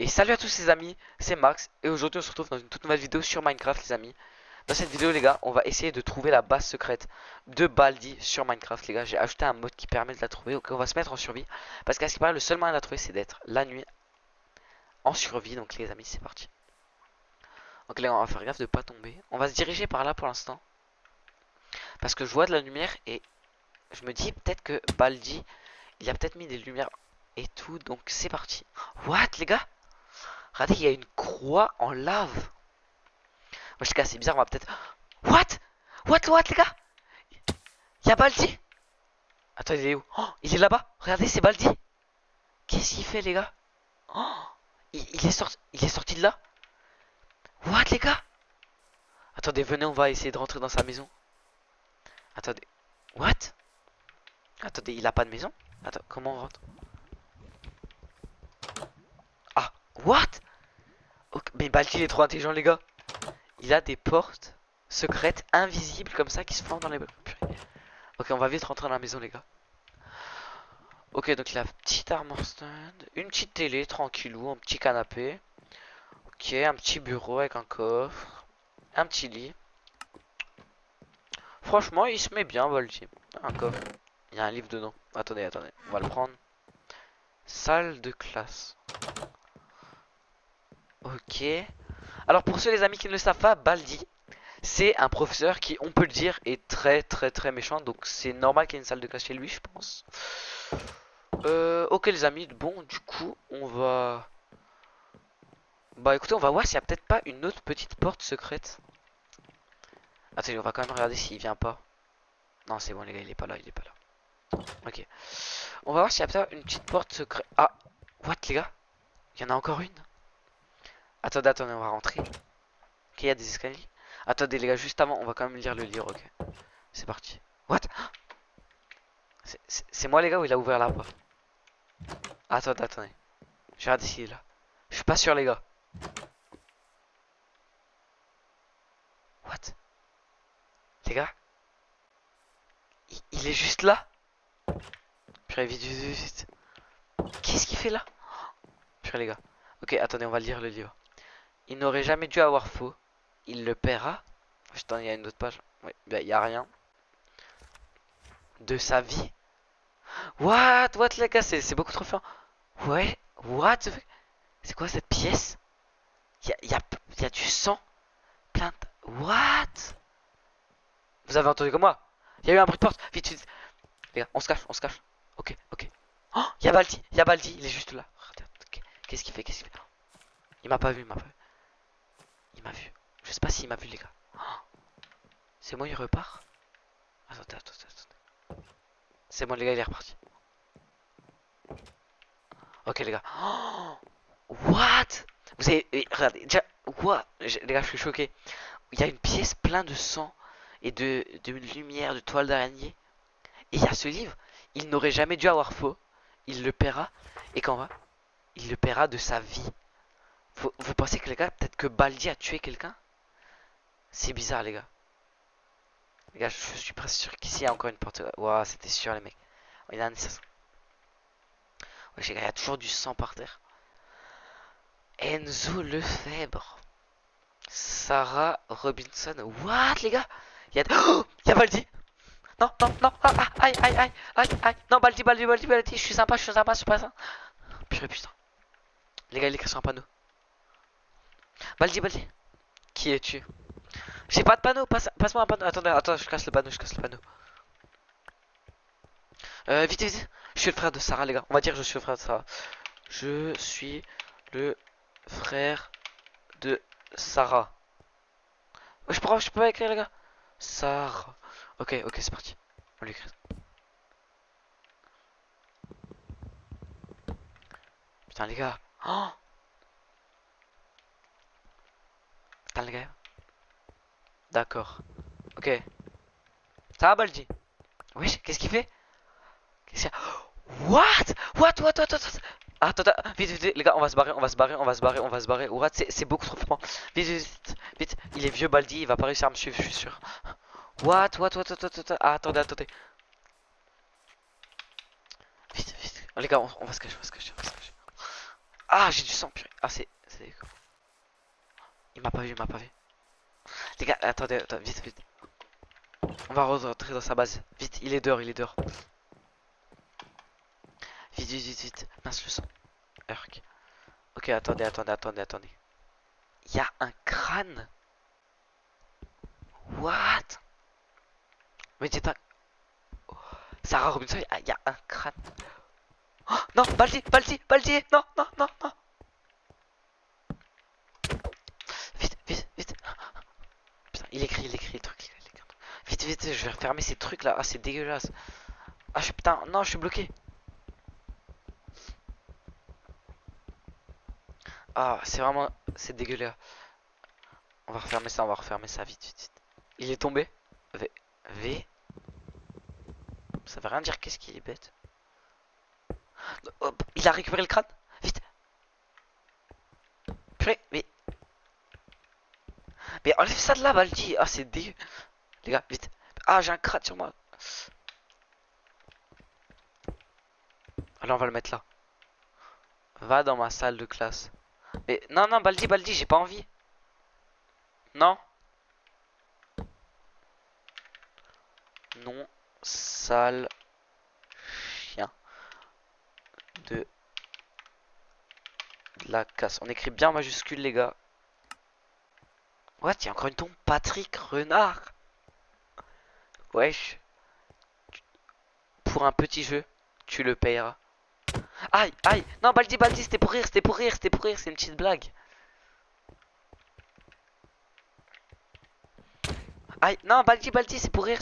Et salut à tous les amis, c'est Max et aujourd'hui on se retrouve dans une toute nouvelle vidéo sur Minecraft les amis. Dans cette vidéo les gars, on va essayer de trouver la base secrète de Baldi sur Minecraft les gars. J'ai ajouté un mode qui permet de la trouver, ok on va se mettre en survie. Parce qu'à ce qui paraît le seul moyen de la trouver c'est d'être la nuit en survie, donc les amis c'est parti. Donc là on va faire gaffe de pas tomber. On va se diriger par là pour l'instant. Parce que je vois de la lumière et je me dis peut-être que Baldi, il a peut-être mis des lumières et tout, donc c'est parti. What les gars? Regardez, il y a une croix en lave. Wesh les gars, c'est bizarre, on va peut-être... What? What les gars? Y'a Baldi? Attends, il est où? Oh, il est là-bas. Regardez, c'est Baldi. Qu'est-ce qu'il fait les gars? Oh, il est sorti de là? What les gars? Attendez, venez, on va essayer de rentrer dans sa maison. Attendez. What? Attendez, il a pas de maison? Attends, comment on rentre? Ah, what? Ok, mais Baldi il est trop intelligent les gars. Il a des portes secrètes invisibles comme ça qui se forment dans les... Ok, on va vite rentrer dans la maison les gars. Ok, donc la petite armor stand, une petite télé, tranquillou, un petit canapé. Ok, un petit bureau avec un coffre, un petit lit. Franchement, il se met bien, Volty. Un coffre, il y a un livre dedans. Attendez, on va le prendre. Salle de classe. Ok. Alors pour ceux les amis qui ne le savent pas, Baldi, c'est un professeur qui, on peut le dire, est très méchant. Donc c'est normal qu'il y ait une salle de classe chez lui, je pense. Ok les amis, bon du coup, on va... Bah écoutez, on va voir s'il y a peut-être pas une autre petite porte secrète. Attendez, on va quand même regarder s'il vient pas. Non, c'est bon les gars, il est pas là, il est pas là. Ok. On va voir s'il y a peut-être une petite porte secrète. Ah, what les gars? Il y en a encore une. Attendez, on va rentrer. Ok, il y a des escaliers. Attendez les gars, juste avant, on va quand même lire le livre, ok. C'est parti. What? C'est moi les gars ou il a ouvert là-bas? Attendez. Je vais regarder s'il est là. Je suis pas sûr les gars. What? Les gars? Il est juste là? Purée, vite. Qu'est-ce qu'il fait là? Purée les gars. Ok, attendez, on va lire le livre. Il n'aurait jamais dû avoir faux. Il le paiera. Putain, il y a une autre page. Oui, bah, il y a rien. De sa vie. What les gars, c'est beaucoup trop fort. Ouais, what the fuck? C'est quoi cette pièce? Il y a du sang. Plein de... What? Vous avez entendu comme moi? Il y a eu un bruit de porte. Vite. Les gars, on se cache. Ok. Oh, il y a Baldi, il est juste là. Qu'est-ce qu'il fait? Il m'a pas vu, Il m'a vu. Je sais pas s'il m'a vu, les gars. Oh, c'est moi, il repart. Attendez. C'est bon, les gars, il est reparti. Ok, les gars. Oh, what? Vous avez. Regardez, déjà. What? Les gars, je suis choqué. Il y a une pièce pleine de sang et de lumière, de toile d'araignée. Et il y a ce livre. Il n'aurait jamais dû avoir faux. Il le paiera. Et quand va? Il le paiera de sa vie. Vous pensez que les gars, peut-être que Baldi a tué quelqu'un? C'est bizarre, les gars. Les gars, je suis presque sûr qu'ici il y a encore une porte. Waouh, c'était sûr, les mecs. Il y a un assassin. Ouais, il y a toujours du sang par terre. Enzo Lefebvre. Sarah Robinson. What, les gars? Il y a Baldi. Non. Aïe. Non, Baldi. Je suis sympa, c'est pas ça. Putain. Les gars, il est écrit sur un panneau. Baldi. Qui es-tu? J'ai pas de panneau, passe-moi un panneau. Attends, je casse le panneau. Vite. Je suis le frère de Sarah, les gars. On va dire que je suis le frère de Sarah. Je suis le frère de Sarah. Ouais, je peux pas écrire, les gars. Sarah. Ok, c'est parti. On l'écrit. Putain, les gars. Oh, putain, les gars. D'accord. Ok. Ça va, Baldi? Oui, qu'est-ce qu'il fait? Qu'est-ce qu'il y a? What? Attends, vite, les gars, on va se barrer. What? C'est beaucoup trop froid. Vite. Il est vieux, Baldi, il va pas réussir à me suivre, je suis sûr. What? Ah, attendez. Vite. Oh, les gars, on va se cacher. Ah, j'ai du sang, purée. Ah, c'est... Il m'a pas vu, il m'a pas vu. Les gars, attendez, vite, vite. On va rentrer dans sa base. Vite, il est dehors, il est dehors. Vite, vite, vite, vite. Mince, le sang. Urk. Ok, attendez. Il y a un crâne. What? Mais t'es un... Sarah Robinson, il y a un crâne. Oh, non, Baldi, non, non, non, non. Vite, vite, vite. Putain, il écrit le truc. Vite, vite, je vais refermer ces trucs là. Ah, c'est dégueulasse. Ah, putain, non, je suis bloqué. Ah, c'est vraiment... C'est dégueulasse. On va refermer ça, vite, vite, vite. Il est tombé. V. Ça veut rien dire, qu'est-ce qu'il est bête. Hop, il a récupéré le crâne. Vite. Purée, mais enlève ça de là, Baldi. Ah, c'est dégueu. Les gars, vite. Ah, j'ai un crâne sur moi. Allez, on va le mettre là. Va dans ma salle de classe. Mais non, non, Baldi, j'ai pas envie. Non. Non, sale chien de la casse. On écrit bien en majuscule, les gars. What, il y a encore une tombe. Patrick Renard. Wesh. Pour un petit jeu, tu le payeras. Aïe, aïe. Non, Baldi, c'était pour rire, c'est une petite blague. Aïe, non, Baldi, c'est pour rire,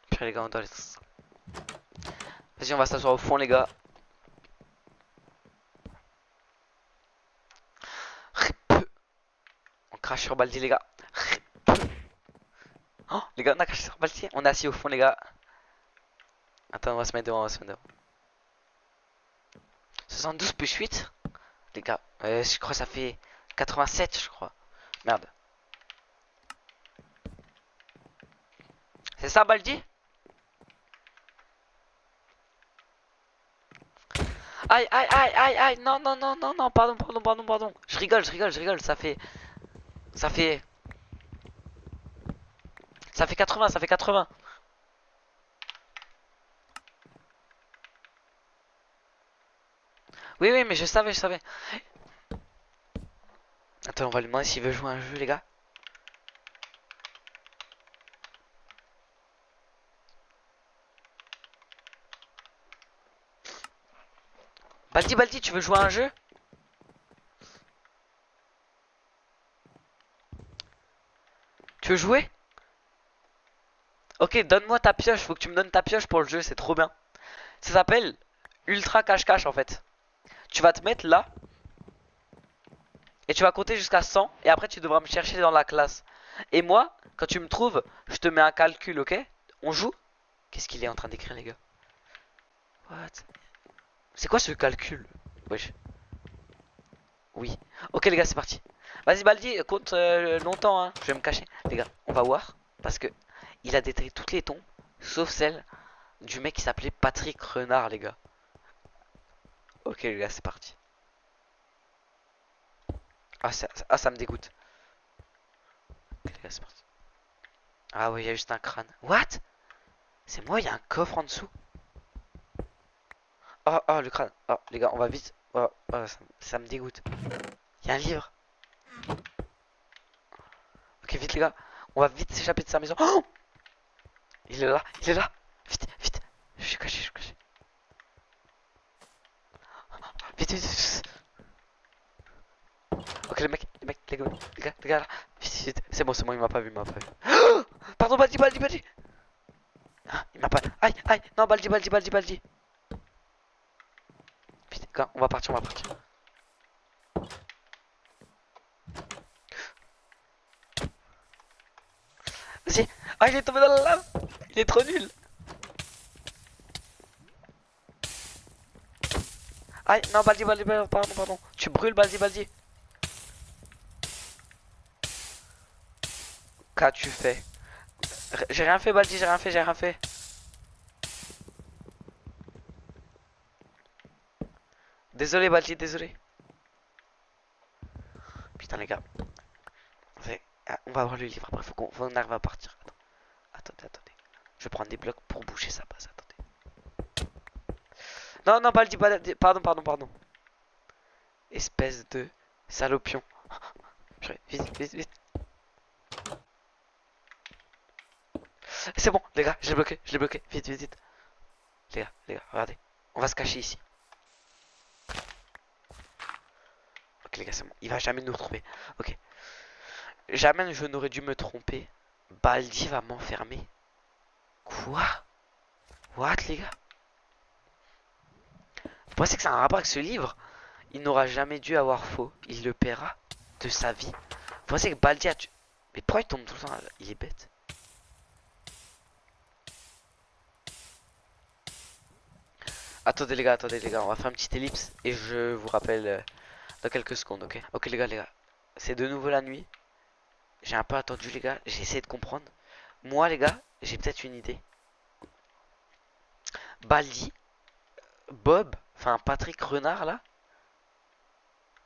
Puis les gars, on doit... Vas-y, on va s'asseoir au fond, les gars. On crache sur Baldi, les gars. Oh, les gars, on a craché sur Baldi. On est assis au fond, les gars. Attends, on va se mettre devant, 72 plus 8. Les gars, je crois que ça fait 87, je crois. Merde. C'est ça, Baldi? Aïe, non, pardon. Je rigole, ça fait... Ça fait... Ça fait 80. Oui, mais je savais. Attends, on va lui demander s'il veut jouer à un jeu, les gars. Baldi, tu veux jouer à un jeu? Tu veux jouer? Ok, donne-moi ta pioche, faut que tu me donnes ta pioche pour le jeu, c'est trop bien. Ça s'appelle Ultra Cache-Cache en fait. Tu vas te mettre là. Et tu vas compter jusqu'à 100. Et après tu devras me chercher dans la classe. Et moi, quand tu me trouves, je te mets un calcul, ok? On joue? Qu'est-ce qu'il est en train d'écrire, les gars? What? C'est quoi ce calcul? Wesh. Oui. Ok, les gars, c'est parti. Vas-y, Baldi, compte longtemps, hein. Je vais me cacher. Les gars, on va voir. Parce que il a détruit toutes les tombes. Sauf celle du mec qui s'appelait Patrick Renard, les gars. Ok, les gars, c'est parti. Ça me dégoûte. Ok, les gars, c'est parti. Ah ouais, il y a juste un crâne. What? C'est moi, il y a un coffre en dessous. Le crâne. Oh, les gars, on va vite. Ça me dégoûte. Il y a un livre. Ok, vite, les gars. On va vite s'échapper de sa maison. Oh, il est là. Vite. Je suis caché. Vite. Ok, les gars, là. Vite. C'est bon, il m'a pas vu, Pardon, Baldi. Ah, il m'a pas... Aïe. Non, Baldi. Vite, gars, on va partir. Vas-y. Ah, il est tombé dans la lave. Il est trop nul. Aïe, non, Baldi, pardon. Tu brûles, Baldi. Qu'as-tu fait? J'ai rien fait, Baldi, j'ai rien fait. Désolé Baldi, désolé. Putain les gars. On va voir le livre après, faut qu'on arrive à partir. Attendez. Je vais prendre des blocs pour boucher sa base, attendez. Non, Baldi, pardon. Espèce de salopion. Vite. C'est bon, les gars, je l'ai bloqué. Vite. Les gars, regardez. On va se cacher ici. Ok, les gars, c'est bon. Il va jamais nous retrouver. Ok. Jamais je n'aurais dû me tromper. Baldi va m'enfermer. Quoi? What, les gars? Vous pensez que c'est un rapport avec ce livre? Il n'aura jamais dû avoir faux. Il le paiera de sa vie. Vous pensez que Baldi a tué... Mais pourquoi il tombe tout le temps là? Il est bête. Attendez les gars, on va faire une petite ellipse et je vous rappelle dans quelques secondes, ok? Ok les gars, c'est de nouveau la nuit. J'ai un peu attendu les gars, j'ai essayé de comprendre. Moi les gars, j'ai peut-être une idée. Baldi, Bob, enfin Patrick Renard là,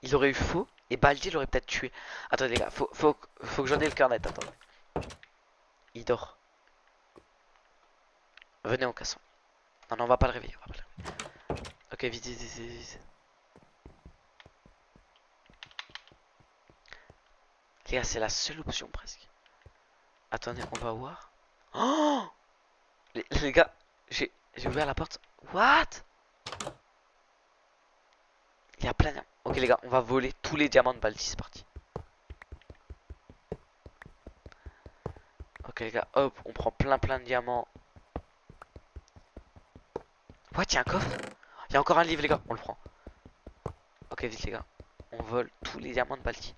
il aurait eu faux et Baldi l'aurait peut-être tué. Attendez les gars, faut que j'en ai le cœur net, attendez. Il dort. Venez, on casse. Non, on va pas le réveiller, Ok, vite. Les gars, c'est la seule option presque. Attendez, on va voir. Oh les gars, j'ai ouvert la porte. What? Il y a plein de... Ok les gars, on va voler tous les diamants de Baldi, c'est parti. Ok les gars, hop, on prend plein de diamants. What, il y a un coffre? Il y a encore un livre les gars, on le prend. Ok, vite les gars, on vole tous les diamants de Baldi.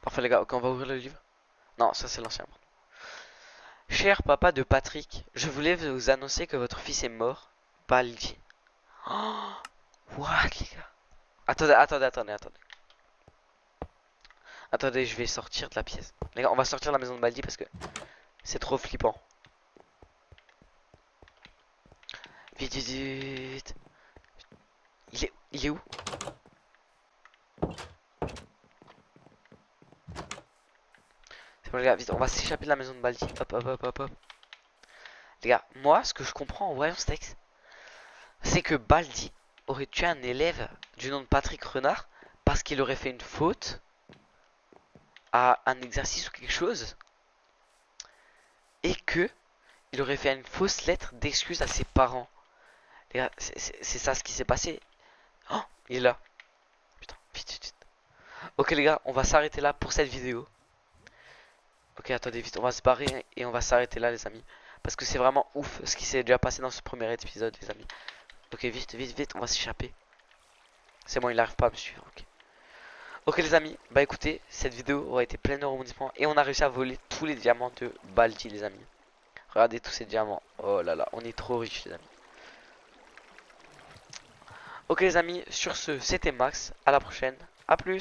Parfait les gars, ok, on va ouvrir le livre. Non, ça c'est l'ancien. Cher papa de Patrick, je voulais vous annoncer que votre fils est mort. Baldi. Oh, what les gars? Attendez. Attendez, je vais sortir de la pièce. Les gars, on va sortir de la maison de Baldi parce que c'est trop flippant. Vite. Il est où? C'est bon les gars, vite, on va s'échapper de la maison de Baldi. Hop. Les gars, moi, ce que je comprends en voyant ce texte, c'est que Baldi aurait tué un élève du nom de Patrick Renard parce qu'il aurait fait une faute à un exercice ou quelque chose et que il aurait fait une fausse lettre d'excuse à ses parents. Les gars, c'est ça ce qui s'est passé. Oh, il est là. Putain, vite. Ok les gars, on va s'arrêter là pour cette vidéo. Ok, attendez vite, on va se barrer et on va s'arrêter là les amis. Parce que c'est vraiment ouf ce qui s'est déjà passé dans ce premier épisode les amis. Ok, vite, on va s'échapper. C'est bon, il n'arrive pas à me suivre. Ok les amis, bah écoutez, cette vidéo aura été pleine de rebondissements et on a réussi à voler tous les diamants de Baldi les amis. Regardez tous ces diamants. Oh là là, on est trop riches les amis. Ok les amis, sur ce, c'était Max. À la prochaine. À plus.